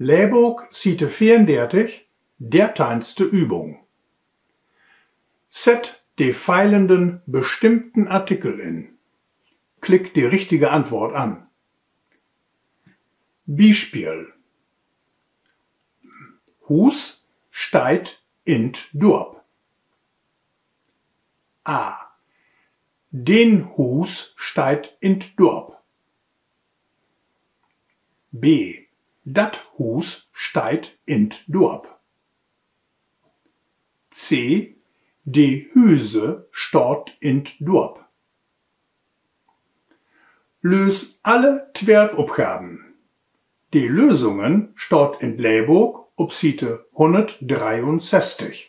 Lehrbuch Seite 34, derteinste Übung. Set die feilenden bestimmten Artikel in. Klick die richtige Antwort an. Beispiel: Hus steit in Dorp. A. Den Hus steit in Dorp. B. Dat Hus steit in Dorp. C. Die Hüse stort in Dorp. Lös alle 12 Aufgaben. Die Lösungen stort in Lehrbuch op Seite 163.